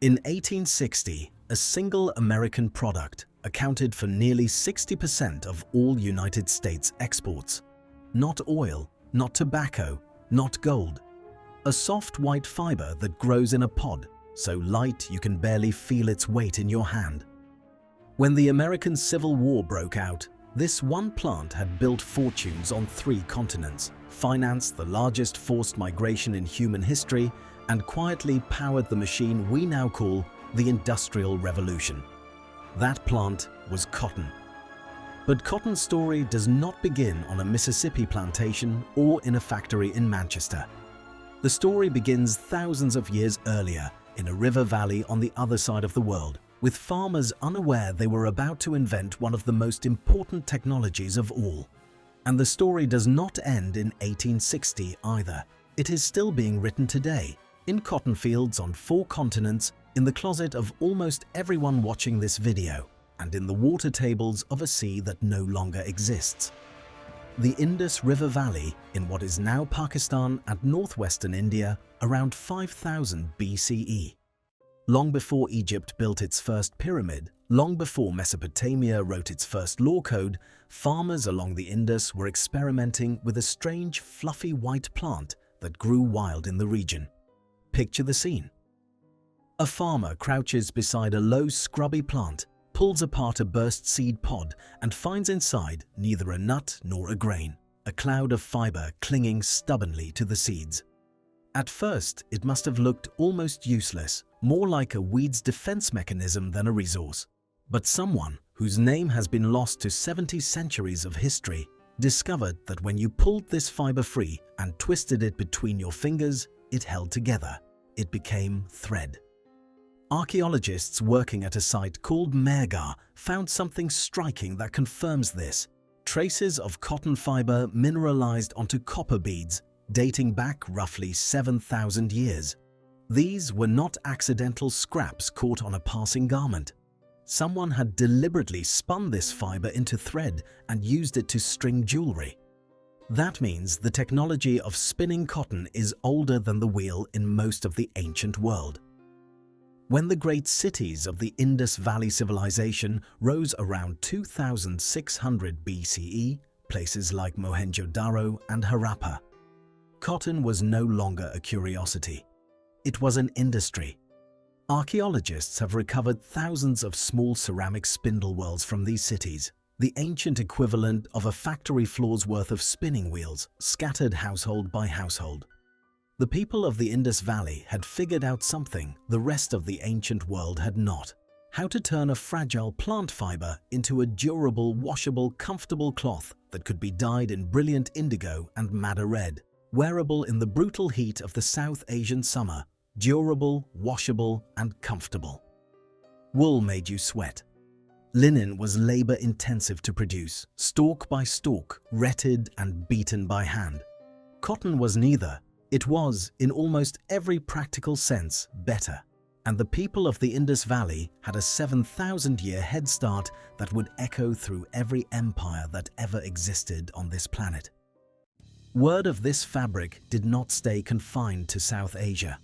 In 1860, a single American product accounted for nearly 60% of all United States exports. Not oil, not tobacco, not gold. A soft white fiber that grows in a pod, so light you can barely feel its weight in your hand. When the American Civil War broke out, this one plant had built fortunes on 3 continents, financed the largest forced migration in human history, and quietly powered the machine we now call the Industrial Revolution. That plant was cotton. But cotton's story does not begin on a Mississippi plantation or in a factory in Manchester. The story begins thousands of years earlier in a river valley on the other side of the world, with farmers unaware they were about to invent one of the most important technologies of all. And the story does not end in 1860 either. It is still being written today, in cotton fields on 4 continents, in the closet of almost everyone watching this video, and in the water tables of a sea that no longer exists. The Indus River Valley, in what is now Pakistan and northwestern India, around 5000 BCE. Long before Egypt built its first pyramid, long before Mesopotamia wrote its first law code, farmers along the Indus were experimenting with a strange, fluffy white plant that grew wild in the region. Picture the scene. A farmer crouches beside a low, scrubby plant, pulls apart a burst seed pod, and finds inside neither a nut nor a grain, a cloud of fiber clinging stubbornly to the seeds. At first, it must have looked almost useless, more like a weed's defense mechanism than a resource. But someone, whose name has been lost to 70 centuries of history, discovered that when you pulled this fiber free and twisted it between your fingers, it held together. It became thread. Archaeologists working at a site called Mehrgarh found something striking that confirms this. Traces of cotton fiber mineralized onto copper beads, dating back roughly 7,000 years. These were not accidental scraps caught on a passing garment. Someone had deliberately spun this fiber into thread and used it to string jewelry. That means the technology of spinning cotton is older than the wheel in most of the ancient world. When the great cities of the Indus Valley civilization rose around 2600 BCE, places like Mohenjo-Daro and Harappa, cotton was no longer a curiosity. It was an industry. Archaeologists have recovered thousands of small ceramic spindle whorls from these cities, the ancient equivalent of a factory floor's worth of spinning wheels, scattered household by household. The people of the Indus Valley had figured out something the rest of the ancient world had not: how to turn a fragile plant fiber into a durable, washable, comfortable cloth that could be dyed in brilliant indigo and madder red, wearable in the brutal heat of the South Asian summer, durable, washable, and comfortable. Wool made you sweat. Linen was labor-intensive to produce, stalk by stalk, retted and beaten by hand. Cotton was neither. It was, in almost every practical sense, better. And the people of the Indus Valley had a 7,000-year head start that would echo through every empire that ever existed on this planet. Word of this fabric did not stay confined to South Asia.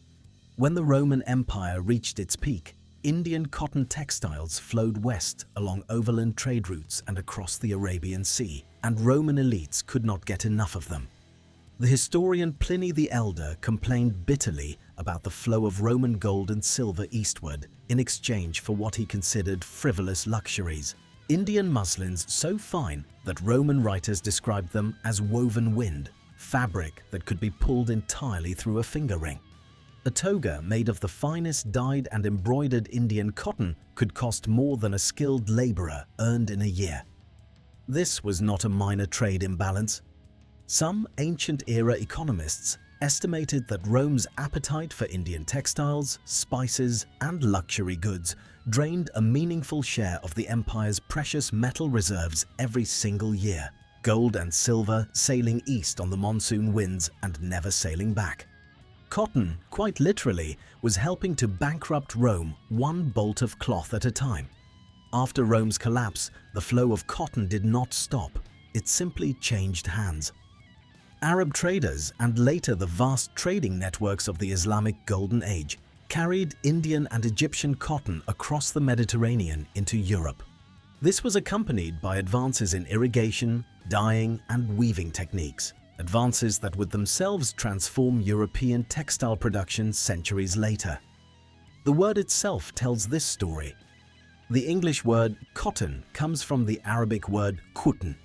When the Roman Empire reached its peak, Indian cotton textiles flowed west along overland trade routes and across the Arabian Sea, and Roman elites could not get enough of them. The historian Pliny the Elder complained bitterly about the flow of Roman gold and silver eastward in exchange for what he considered frivolous luxuries. Indian muslins so fine that Roman writers described them as woven wind, fabric that could be pulled entirely through a finger ring. A toga made of the finest dyed and embroidered Indian cotton could cost more than a skilled laborer earned in a year. This was not a minor trade imbalance. Some ancient-era economists estimated that Rome's appetite for Indian textiles, spices, and luxury goods drained a meaningful share of the empire's precious metal reserves every single year, gold and silver sailing east on the monsoon winds and never sailing back. Cotton, quite literally, was helping to bankrupt Rome one bolt of cloth at a time. After Rome's collapse, the flow of cotton did not stop. It simply changed hands. Arab traders and later the vast trading networks of the Islamic Golden Age carried Indian and Egyptian cotton across the Mediterranean into Europe. This was accompanied by advances in irrigation, dyeing, and weaving techniques, advances that would themselves transform European textile production centuries later. The word itself tells this story. The English word cotton comes from the Arabic word coton.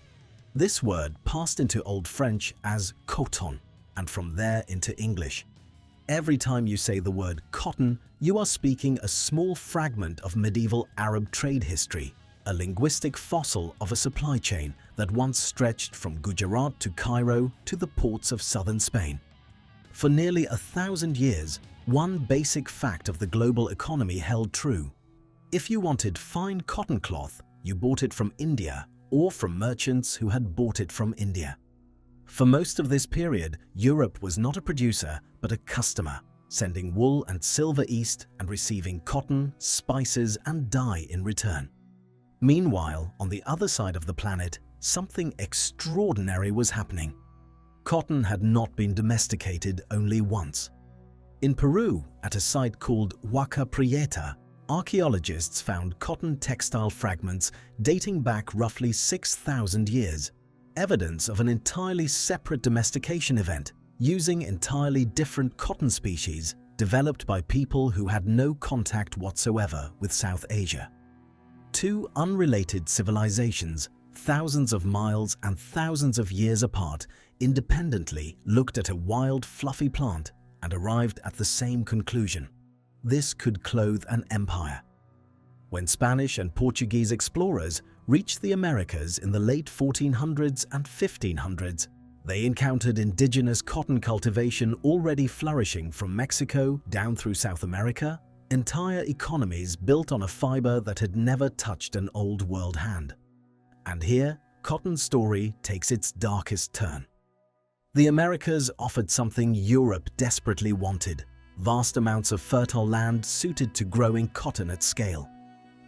This word passed into Old French as coton, and from there into English. Every time you say the word cotton, you are speaking a small fragment of medieval Arab trade history, a linguistic fossil of a supply chain that once stretched from Gujarat to Cairo to the ports of southern Spain. For nearly 1,000 years, one basic fact of the global economy held true. If you wanted fine cotton cloth, you bought it from India or from merchants who had bought it from India. For most of this period, Europe was not a producer but a customer, sending wool and silver east and receiving cotton, spices, and dye in return. Meanwhile, on the other side of the planet, something extraordinary was happening. Cotton had not been domesticated only once. In Peru, at a site called Huaca Prieta, archaeologists found cotton textile fragments dating back roughly 6,000 years, evidence of an entirely separate domestication event using entirely different cotton species developed by people who had no contact whatsoever with South Asia. Two unrelated civilizations, thousands of miles and thousands of years apart, independently looked at a wild, fluffy plant and arrived at the same conclusion. This could clothe an empire. When Spanish and Portuguese explorers reached the Americas in the late 1400s and 1500s, they encountered indigenous cotton cultivation already flourishing from Mexico down through South America, entire economies built on a fiber that had never touched an old world hand. And here, cotton's story takes its darkest turn. The Americas offered something Europe desperately wanted: vast amounts of fertile land suited to growing cotton at scale.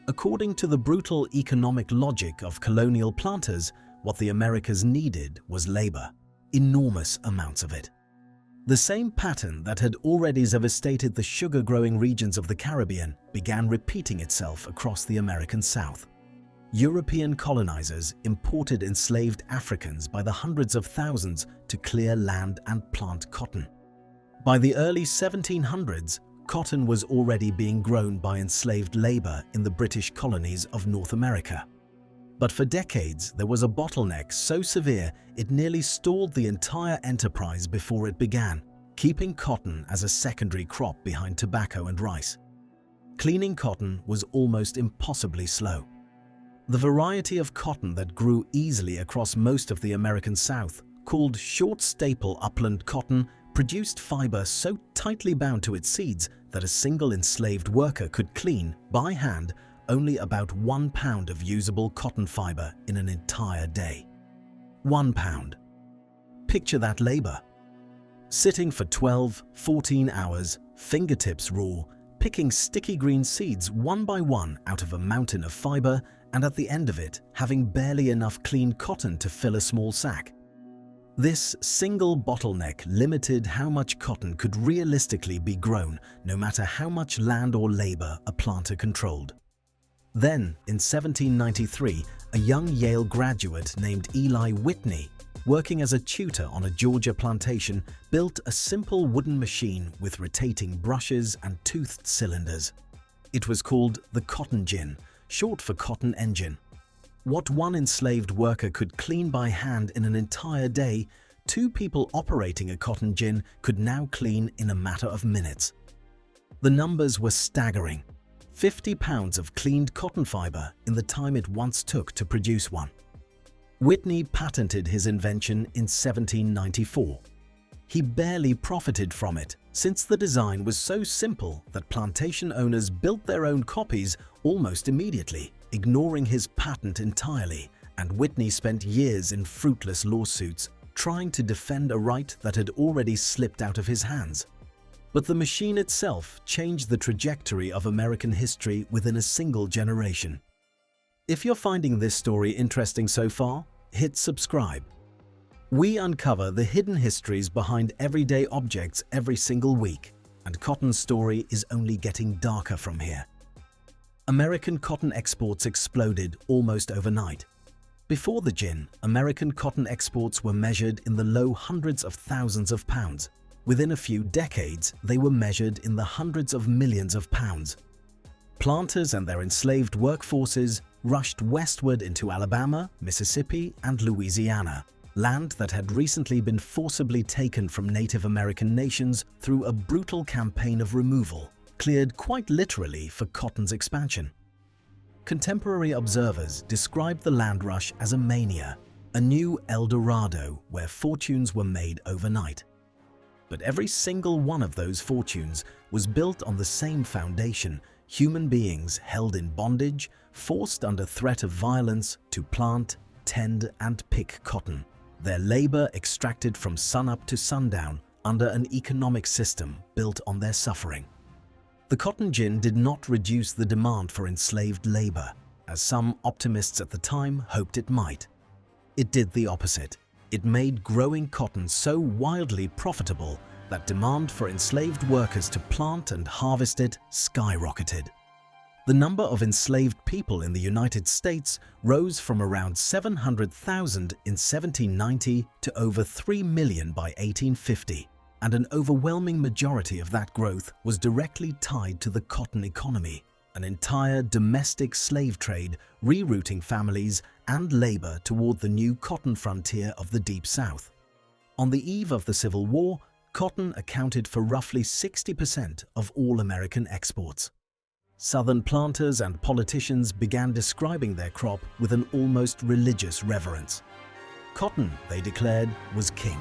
According to the brutal economic logic of colonial planters, what the Americas needed was labor, enormous amounts of it. The same pattern that had already devastated the sugar-growing regions of the Caribbean began repeating itself across the American South. European colonizers imported enslaved Africans by the hundreds of thousands to clear land and plant cotton. By the early 1700s, cotton was already being grown by enslaved labor in the British colonies of North America. But for decades, there was a bottleneck so severe it nearly stalled the entire enterprise before it began, keeping cotton as a secondary crop behind tobacco and rice. Cleaning cotton was almost impossibly slow. The variety of cotton that grew easily across most of the American South, called short staple upland cotton, produced fiber so tightly bound to its seeds that a single enslaved worker could clean, by hand, only about 1 pound of usable cotton fiber in an entire day. 1 pound. Picture that labor. Sitting for 12, 14 hours, fingertips raw, picking sticky green seeds one by one out of a mountain of fiber, and at the end of it, having barely enough clean cotton to fill a small sack. This single bottleneck limited how much cotton could realistically be grown, no matter how much land or labor a planter controlled. Then, in 1793, a young Yale graduate named Eli Whitney, working as a tutor on a Georgia plantation, built a simple wooden machine with rotating brushes and toothed cylinders. It was called the cotton gin, short for cotton engine. What one enslaved worker could clean by hand in an entire day, 2 people operating a cotton gin could now clean in a matter of minutes. The numbers were staggering: 50 pounds of cleaned cotton fiber in the time it once took to produce one. Whitney patented his invention in 1794. He barely profited from it, since the design was so simple that plantation owners built their own copies almost immediately, ignoring his patent entirely, and Whitney spent years in fruitless lawsuits trying to defend a right that had already slipped out of his hands. But the machine itself changed the trajectory of American history within a single generation. If you're finding this story interesting so far, hit subscribe. We uncover the hidden histories behind everyday objects every single week, and cotton's story is only getting darker from here. American cotton exports exploded almost overnight. Before the gin, American cotton exports were measured in the low hundreds of thousands of pounds. Within a few decades, they were measured in the hundreds of millions of pounds. Planters and their enslaved workforces rushed westward into Alabama, Mississippi, and Louisiana, land that had recently been forcibly taken from Native American nations through a brutal campaign of removal, cleared quite literally for cotton's expansion. Contemporary observers described the land rush as a mania, a new El Dorado where fortunes were made overnight. But every single one of those fortunes was built on the same foundation: human beings held in bondage, forced under threat of violence to plant, tend, and pick cotton, their labor extracted from sunup to sundown under an economic system built on their suffering. The cotton gin did not reduce the demand for enslaved labor, as some optimists at the time hoped it might. It did the opposite. It made growing cotton so wildly profitable that demand for enslaved workers to plant and harvest it skyrocketed. The number of enslaved people in the United States rose from around 700,000 in 1790 to over 3 million by 1850. And an overwhelming majority of that growth was directly tied to the cotton economy, an entire domestic slave trade rerouting families and labor toward the new cotton frontier of the Deep South. On the eve of the Civil War, cotton accounted for roughly 60% of all American exports. Southern planters and politicians began describing their crop with an almost religious reverence. Cotton, they declared, was king.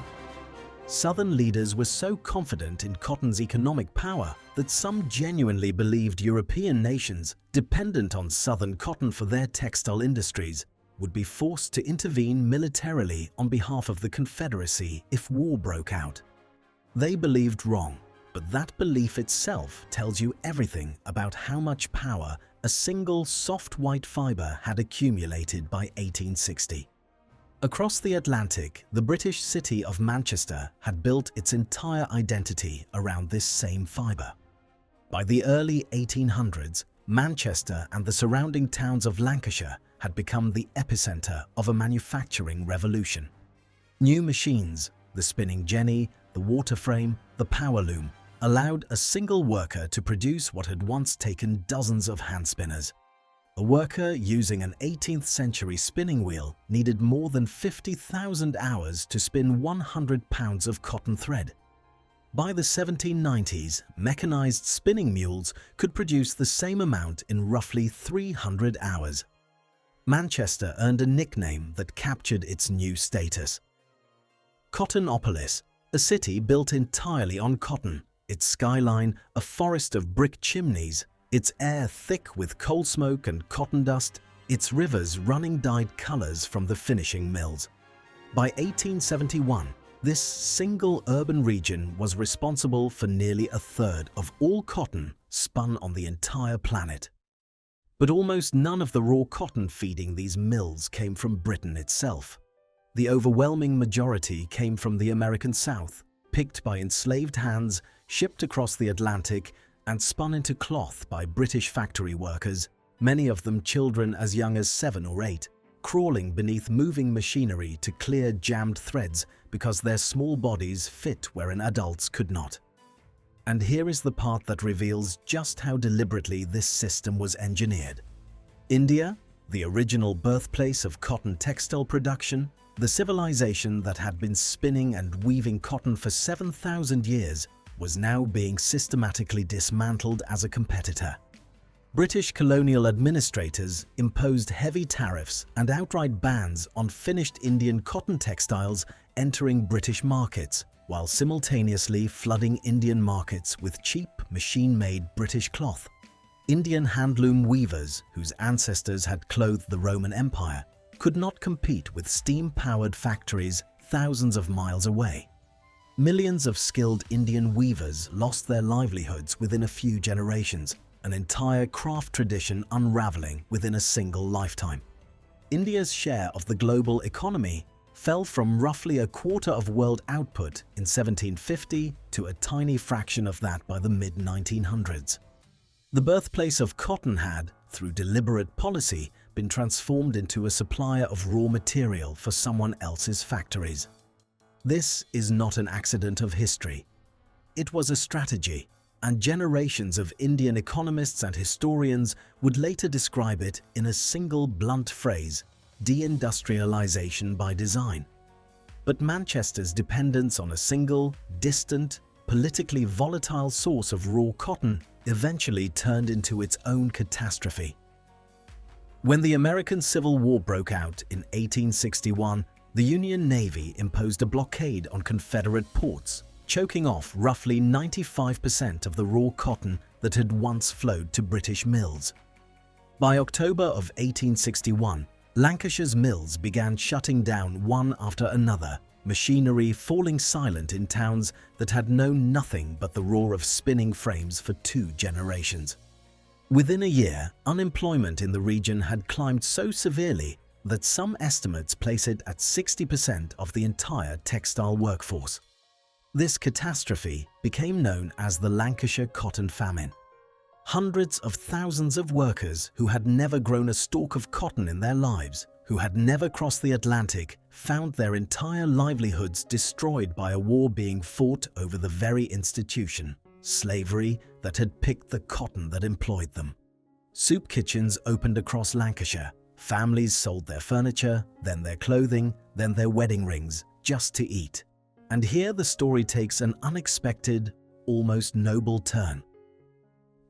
Southern leaders were so confident in cotton's economic power that some genuinely believed European nations, dependent on Southern cotton for their textile industries, would be forced to intervene militarily on behalf of the Confederacy if war broke out. They believed wrong, but that belief itself tells you everything about how much power a single soft white fiber had accumulated by 1860. Across the Atlantic, the British city of Manchester had built its entire identity around this same fiber. By the early 1800s, Manchester and the surrounding towns of Lancashire had become the epicenter of a manufacturing revolution. New machines, the spinning jenny, the water frame, the power loom, allowed a single worker to produce what had once taken dozens of hand spinners. A worker using an 18th century spinning wheel needed more than 50,000 hours to spin 100 pounds of cotton thread. By the 1790s, mechanized spinning mules could produce the same amount in roughly 300 hours. Manchester earned a nickname that captured its new status. Cottonopolis, a city built entirely on cotton, its skyline a forest of brick chimneys, its air thick with coal smoke and cotton dust, its rivers running dyed colors from the finishing mills. By 1871, this single urban region was responsible for nearly a third of all cotton spun on the entire planet. But almost none of the raw cotton feeding these mills came from Britain itself. The overwhelming majority came from the American South, picked by enslaved hands, shipped across the Atlantic, and spun into cloth by British factory workers, many of them children as young as 7 or 8, crawling beneath moving machinery to clear jammed threads because their small bodies fit where an adult's could not. And here is the part that reveals just how deliberately this system was engineered. India, the original birthplace of cotton textile production, the civilization that had been spinning and weaving cotton for 7,000 years, was now being systematically dismantled as a competitor. British colonial administrators imposed heavy tariffs and outright bans on finished Indian cotton textiles entering British markets, while simultaneously flooding Indian markets with cheap, machine-made British cloth. Indian handloom weavers, whose ancestors had clothed the Roman Empire, could not compete with steam-powered factories thousands of miles away. Millions of skilled Indian weavers lost their livelihoods within a few generations, an entire craft tradition unraveling within a single lifetime. India's share of the global economy fell from roughly a quarter of world output in 1750 to a tiny fraction of that by the mid-1900s. The birthplace of cotton had, through deliberate policy, been transformed into a supplier of raw material for someone else's factories. This is not an accident of history. It was a strategy, and generations of Indian economists and historians would later describe it in a single blunt phrase: deindustrialization by design. But Manchester's dependence on a single, distant, politically volatile source of raw cotton eventually turned into its own catastrophe. When the American Civil War broke out in 1861, the Union Navy imposed a blockade on Confederate ports, choking off roughly 95% of the raw cotton that had once flowed to British mills. By October of 1861, Lancashire's mills began shutting down one after another, machinery falling silent in towns that had known nothing but the roar of spinning frames for 2 generations. Within a year, unemployment in the region had climbed so severely that some estimates place it at 60% of the entire textile workforce. This catastrophe became known as the Lancashire Cotton Famine. Hundreds of thousands of workers who had never grown a stalk of cotton in their lives, who had never crossed the Atlantic, found their entire livelihoods destroyed by a war being fought over the very institution, slavery, that had picked the cotton that employed them. Soup kitchens opened across Lancashire. Families sold their furniture, then their clothing, then their wedding rings, just to eat. And here the story takes an unexpected, almost noble turn.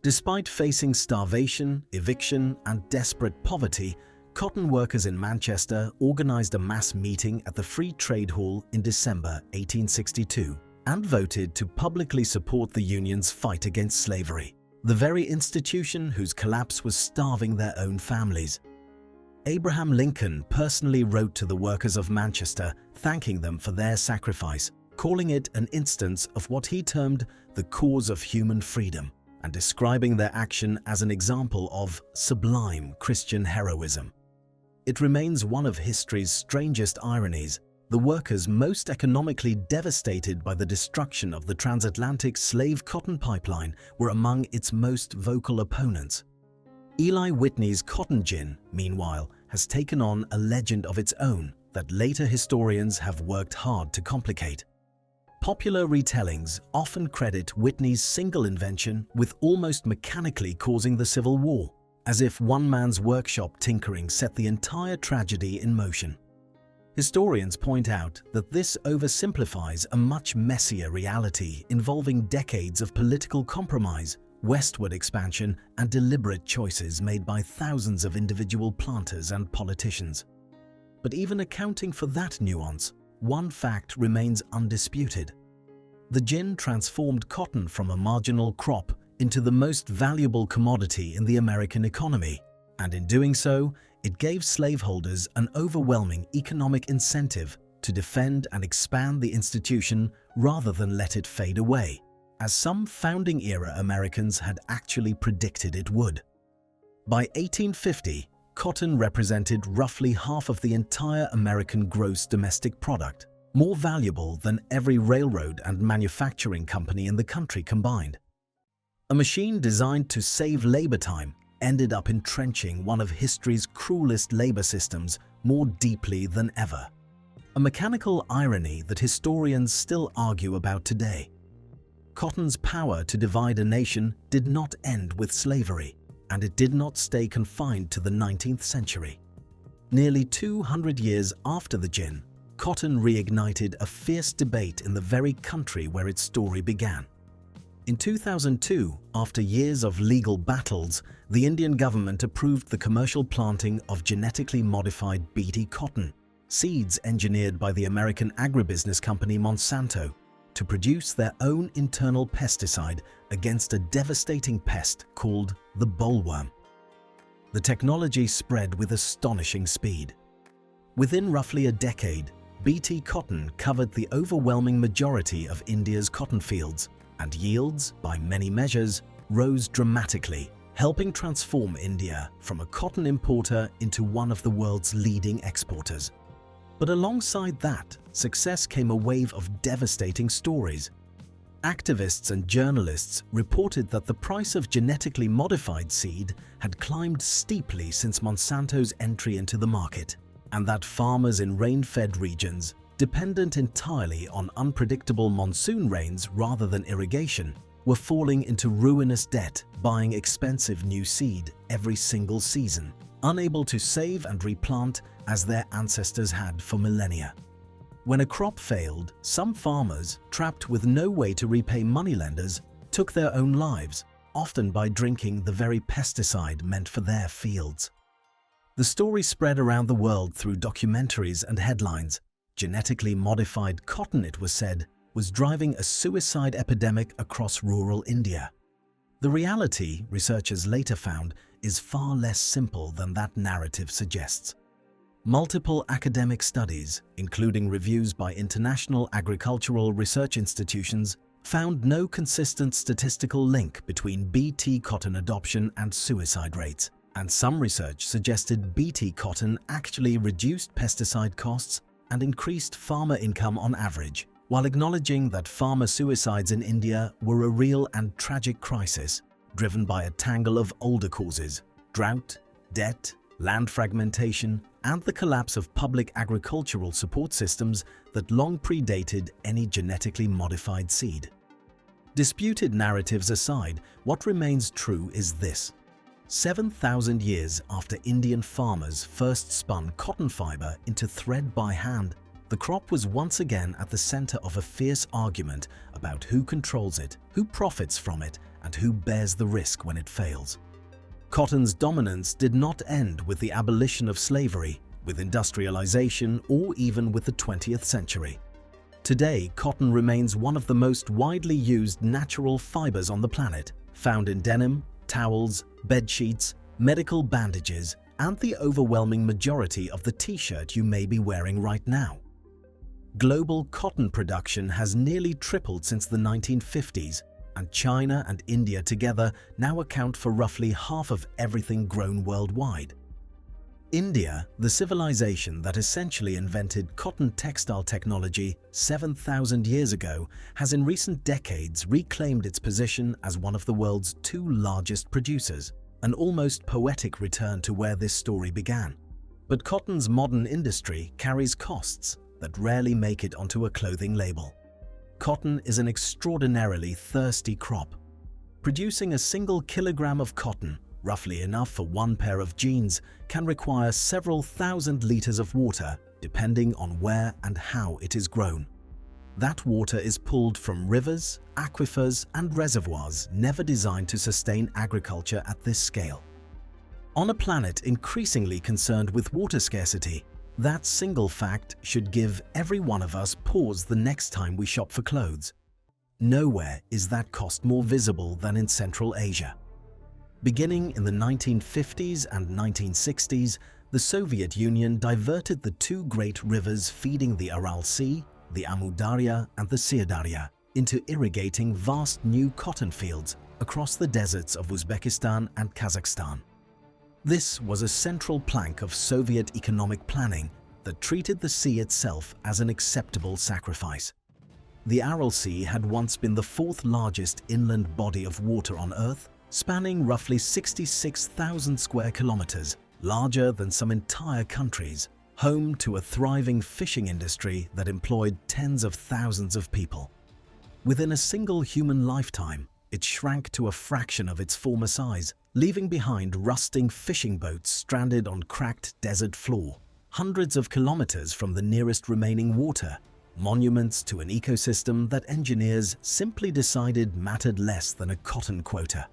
Despite facing starvation, eviction, and desperate poverty, cotton workers in Manchester organised a mass meeting at the Free Trade Hall in December 1862 and voted to publicly support the union's fight against slavery, the very institution whose collapse was starving their own families. Abraham Lincoln personally wrote to the workers of Manchester thanking them for their sacrifice, calling it an instance of what he termed the cause of human freedom, and describing their action as an example of sublime Christian heroism. It remains one of history's strangest ironies. The workers most economically devastated by the destruction of the transatlantic slave cotton pipeline were among its most vocal opponents. Eli Whitney's cotton gin, meanwhile, has taken on a legend of its own that later historians have worked hard to complicate. Popular retellings often credit Whitney's single invention with almost mechanically causing the Civil War, as if one man's workshop tinkering set the entire tragedy in motion. Historians point out that this oversimplifies a much messier reality involving decades of political compromise, westward expansion, and deliberate choices made by thousands of individual planters and politicians. But even accounting for that nuance, one fact remains undisputed. The gin transformed cotton from a marginal crop into the most valuable commodity in the American economy, and in doing so, it gave slaveholders an overwhelming economic incentive to defend and expand the institution rather than let it fade away, as some founding-era Americans had actually predicted it would. By 1850, cotton represented roughly half of the entire American gross domestic product, more valuable than every railroad and manufacturing company in the country combined. A machine designed to save labor time ended up entrenching one of history's cruelest labor systems more deeply than ever. A mechanical irony that historians still argue about today. Cotton's power to divide a nation did not end with slavery, and it did not stay confined to the 19th century. Nearly 200 years after the gin, cotton reignited a fierce debate in the very country where its story began. In 2002, after years of legal battles, the Indian government approved the commercial planting of genetically modified Bt cotton, seeds engineered by the American agribusiness company Monsanto, to produce their own internal pesticide against a devastating pest called the bollworm. The technology spread with astonishing speed. Within roughly a decade, Bt cotton covered the overwhelming majority of India's cotton fields, and yields, by many measures, rose dramatically, helping transform India from a cotton importer into one of the world's leading exporters. But alongside that success came a wave of devastating stories. Activists and journalists reported that the price of genetically modified seed had climbed steeply since Monsanto's entry into the market, and that farmers in rain-fed regions, dependent entirely on unpredictable monsoon rains rather than irrigation, were falling into ruinous debt buying expensive new seed every single season, unable to save and replant as their ancestors had for millennia. When a crop failed, some farmers, trapped with no way to repay moneylenders, took their own lives, often by drinking the very pesticide meant for their fields. The story spread around the world through documentaries and headlines. Genetically modified cotton, it was said, was driving a suicide epidemic across rural India. The reality, researchers later found, is far less simple than that narrative suggests. Multiple academic studies, including reviews by international agricultural research institutions, found no consistent statistical link between Bt cotton adoption and suicide rates, and some research suggested Bt cotton actually reduced pesticide costs and increased farmer income on average, while acknowledging that farmer suicides in India were a real and tragic crisis, driven by a tangle of older causes: drought, debt, land fragmentation, and the collapse of public agricultural support systems that long predated any genetically modified seed. Disputed narratives aside, what remains true is this: 7,000 years after Indian farmers first spun cotton fiber into thread by hand, the crop was once again at the center of a fierce argument about who controls it, who profits from it, and who bears the risk when it fails. Cotton's dominance did not end with the abolition of slavery, with industrialization, or even with the 20th century. Today, cotton remains one of the most widely used natural fibers on the planet, found in denim, towels, bedsheets, medical bandages, and the overwhelming majority of the t-shirt you may be wearing right now. Global cotton production has nearly tripled since the 1950s, and China and India together now account for roughly half of everything grown worldwide. India, the civilization that essentially invented cotton textile technology 7,000 years ago, has in recent decades reclaimed its position as one of the world's two largest producers, an almost poetic return to where this story began. But cotton's modern industry carries costs that rarely make it onto a clothing label. Cotton is an extraordinarily thirsty crop. Producing a single kilogram of cotton, roughly enough for one pair of jeans, can require several thousand liters of water, depending on where and how it is grown. That water is pulled from rivers, aquifers, and reservoirs never designed to sustain agriculture at this scale. On a planet increasingly concerned with water scarcity, that single fact should give every one of us pause the next time we shop for clothes. Nowhere is that cost more visible than in Central Asia. Beginning in the 1950s and 1960s, the Soviet Union diverted the two great rivers feeding the Aral Sea, the Amu Darya and the Syr into irrigating vast new cotton fields across the deserts of Uzbekistan and Kazakhstan. This was a central plank of Soviet economic planning that treated the sea itself as an acceptable sacrifice. The Aral Sea had once been the fourth largest inland body of water on Earth, spanning roughly 66,000 square kilometers, larger than some entire countries, home to a thriving fishing industry that employed tens of thousands of people. Within a single human lifetime, it shrank to a fraction of its former size, leaving behind rusting fishing boats stranded on cracked desert floor, hundreds of kilometers from the nearest remaining water, monuments to an ecosystem that engineers simply decided mattered less than a cotton quota.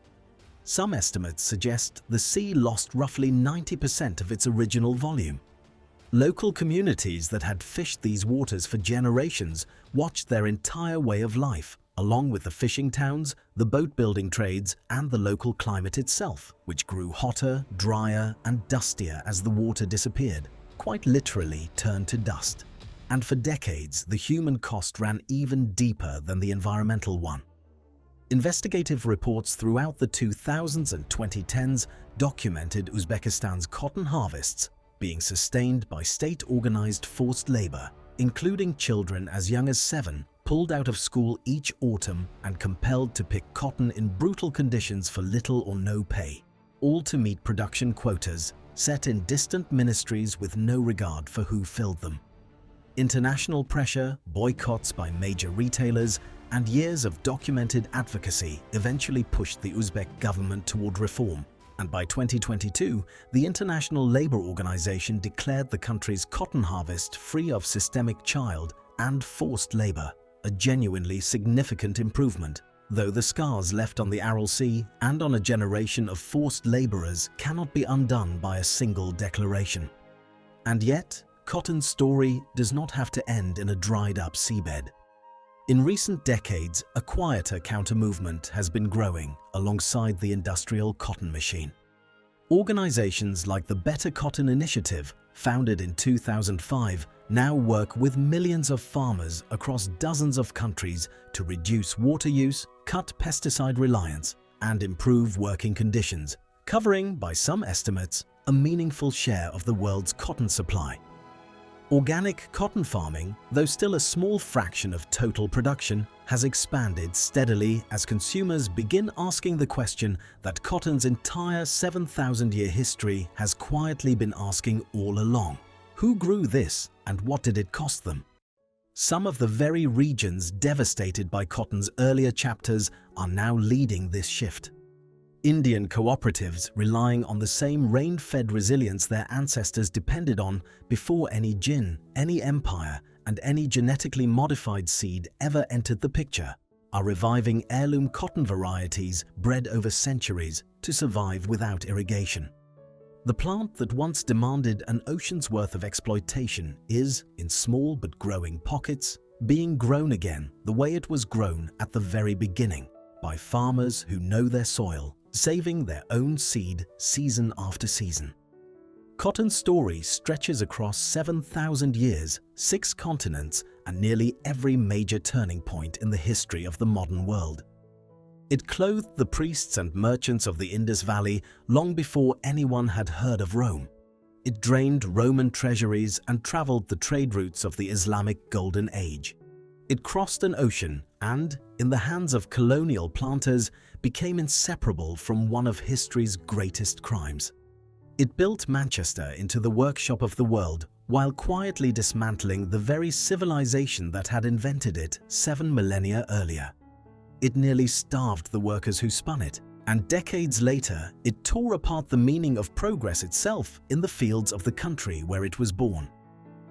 Some estimates suggest the sea lost roughly 90% of its original volume. Local communities that had fished these waters for generations watched their entire way of life, along with the fishing towns, the boat-building trades, and the local climate itself, which grew hotter, drier, and dustier as the water disappeared, quite literally turned to dust. And for decades, the human cost ran even deeper than the environmental one. Investigative reports throughout the 2000s and 2010s documented Uzbekistan's cotton harvests, being sustained by state-organized forced labor, including children as young as 7, pulled out of school each autumn and compelled to pick cotton in brutal conditions for little or no pay, all to meet production quotas set in distant ministries with no regard for who filled them. International pressure, boycotts by major retailers, and years of documented advocacy eventually pushed the Uzbek government toward reform, and by 2022, the International Labour Organization declared the country's cotton harvest free of systemic child and forced labor, a genuinely significant improvement, though the scars left on the Aral Sea and on a generation of forced laborers cannot be undone by a single declaration. And yet, cotton's story does not have to end in a dried-up seabed. In recent decades, a quieter counter-movement has been growing alongside the industrial cotton machine. Organizations like the Better Cotton Initiative, founded in 2005, now work with millions of farmers across dozens of countries to reduce water use, cut pesticide reliance, and improve working conditions, covering, by some estimates, a meaningful share of the world's cotton supply. Organic cotton farming, though still a small fraction of total production, has expanded steadily as consumers begin asking the question that cotton's entire 7,000-year history has quietly been asking all along. Who grew this and what did it cost them? Some of the very regions devastated by cotton's earlier chapters are now leading this shift. Indian cooperatives relying on the same rain-fed resilience their ancestors depended on before any gin, any empire, and any genetically modified seed ever entered the picture, are reviving heirloom cotton varieties bred over centuries to survive without irrigation. The plant that once demanded an ocean's worth of exploitation is, in small but growing pockets, being grown again the way it was grown at the very beginning, by farmers who know their soil, saving their own seed season after season. Cotton's story stretches across 7,000 years, 6 continents, and nearly every major turning point in the history of the modern world. It clothed the priests and merchants of the Indus Valley long before anyone had heard of Rome. It drained Roman treasuries and traveled the trade routes of the Islamic Golden Age. It crossed an ocean and, in the hands of colonial planters, became inseparable from one of history's greatest crimes. It built Manchester into the workshop of the world while quietly dismantling the very civilization that had invented it 7 millennia earlier. It nearly starved the workers who spun it, and decades later, it tore apart the meaning of progress itself in the fields of the country where it was born.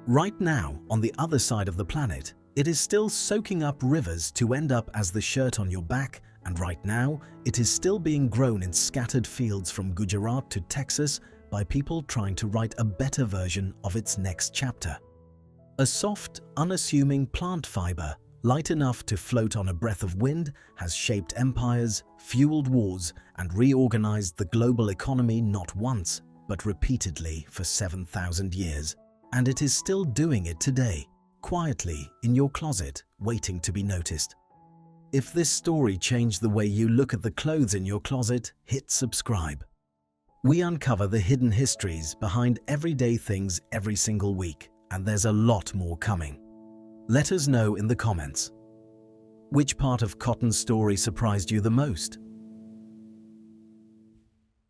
Right now, on the other side of the planet, it is still soaking up rivers to end up as the shirt on your back, and right now, it is still being grown in scattered fields from Gujarat to Texas by people trying to write a better version of its next chapter. A soft, unassuming plant fiber, light enough to float on a breath of wind, has shaped empires, fueled wars, and reorganized the global economy not once, but repeatedly for 7,000 years. And it is still doing it today, quietly in your closet, waiting to be noticed. If this story changed the way you look at the clothes in your closet, hit subscribe. We uncover the hidden histories behind everyday things every single week, and there's a lot more coming. Let us know in the comments. Which part of Cotton's story surprised you the most?